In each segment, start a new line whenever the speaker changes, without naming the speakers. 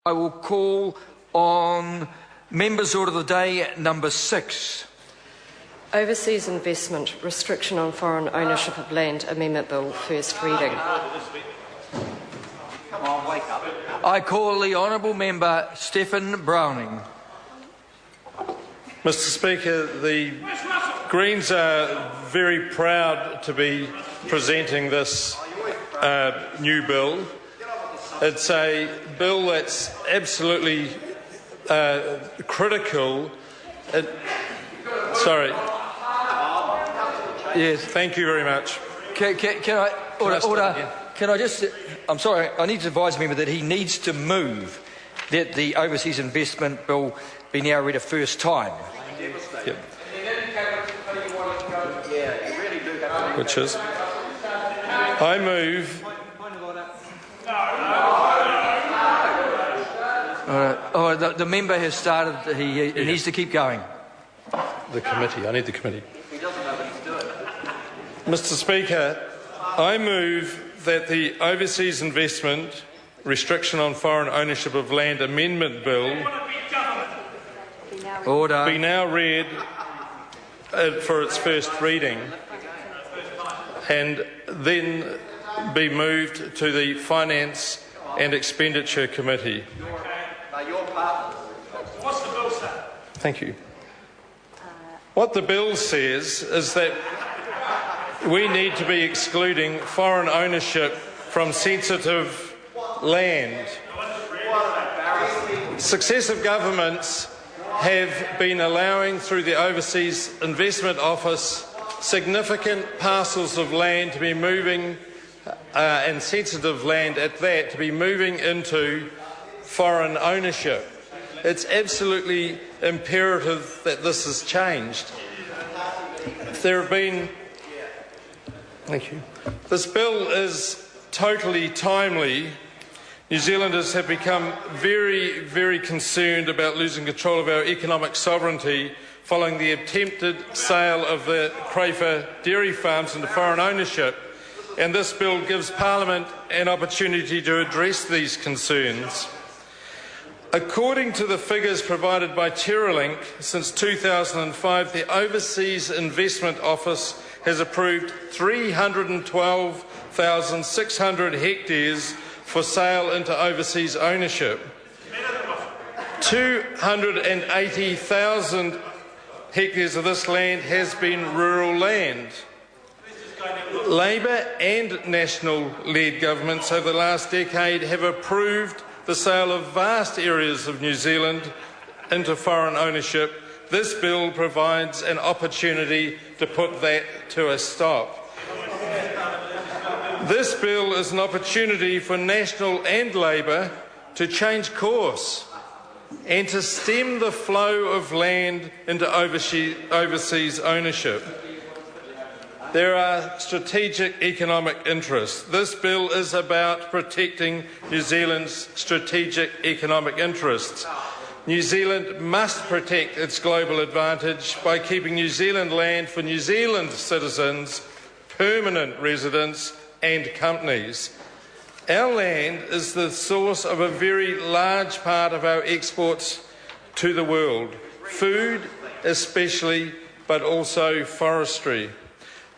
I will call on Members' Order of the Day number 6.
Overseas Investment, Restriction on Foreign Ownership of Land Amendment Bill, first reading.
I call the Honourable Member Stephen Browning.
Mr Speaker, the Greens are very proud to be presenting this new bill. It's a bill that's absolutely critical. Sorry.
Yes.
Thank you very much.
Can I order? Can I just? I'm sorry. I need to advise the member that he needs to move that the Overseas Investment Bill be now read a first time.
Yep. Which is? I move.
The member has started. He needs to keep going.
The committee. I need the committee. Mr Speaker, I move that the Overseas Investment Restriction on Foreign Ownership of Land Amendment Bill be now read for its first reading and then be moved to the Finance and Expenditure Committee.
What's the bill say?
Thank you. What the bill says is that we need to be excluding foreign ownership from sensitive land. Successive governments have been allowing, through the Overseas Investment Office, significant parcels of land to be moving, and sensitive land at that, to be moving into foreign ownership. It's absolutely imperative that this has changed. There have been... Thank you. This bill is totally timely. New Zealanders have become very, very concerned about losing control of our economic sovereignty following the attempted sale of the Crayford dairy farms into foreign ownership, and this bill gives Parliament an opportunity to address these concerns. According to the figures provided by Terralink, since 2005, the Overseas Investment Office has approved 312,600 hectares for sale into overseas ownership. 280,000 hectares of this land has been rural land. Labour and National-led governments over the last decade have approved the sale of vast areas of New Zealand into foreign ownership. This bill provides an opportunity to put that to a stop. This bill is an opportunity for National and Labour to change course and to stem the flow of land into overseas ownership. There are strategic economic interests. This bill is about protecting New Zealand's strategic economic interests. New Zealand must protect its global advantage by keeping New Zealand land for New Zealand citizens, permanent residents and companies. Our land is the source of a very large part of our exports to the world, food especially, but also forestry.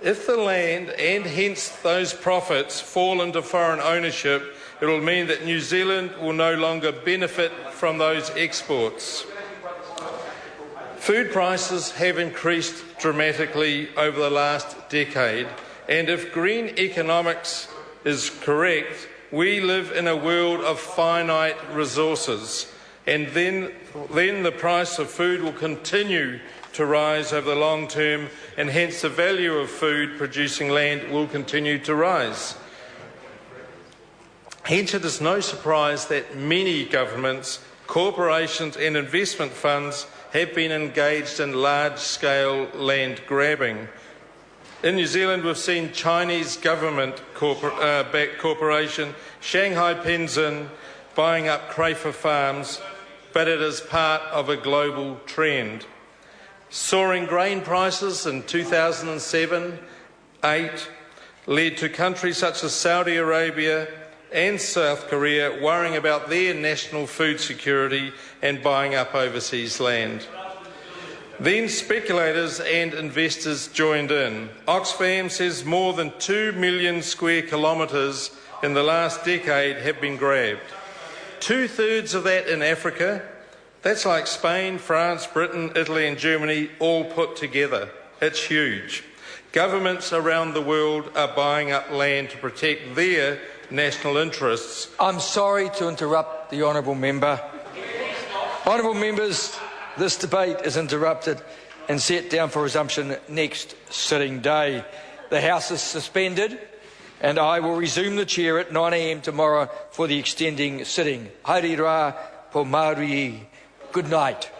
If the land and hence those profits fall into foreign ownership, it will mean that New Zealand will no longer benefit from those exports. Food prices have increased dramatically over the last decade, and if green economics is correct, we live in a world of finite resources, and then the price of food will continue to rise over the long term, and hence the value of food producing land will continue to rise. Hence it is no surprise that many governments, corporations and investment funds have been engaged in large-scale land grabbing. In New Zealand, we've seen Chinese government-backed corporation Shanghai Penzin buying up Crayford farms, but it is part of a global trend. Soaring grain prices in 2007-8 led to countries such as Saudi Arabia and South Korea worrying about their national food security and buying up overseas land. Then speculators and investors joined in. Oxfam says more than 2 million square kilometres in the last decade have been grabbed. 2/3 of that in Africa. That's like Spain, France, Britain, Italy and Germany all put together. It's huge. Governments around the world are buying up land to protect their national interests.
I'm sorry to interrupt the honourable member. Honourable members, this debate is interrupted and set down for resumption next sitting day. The House is suspended and I will resume the chair at 9 a.m. tomorrow for the extending sitting. Haere rā po Māori. Good night.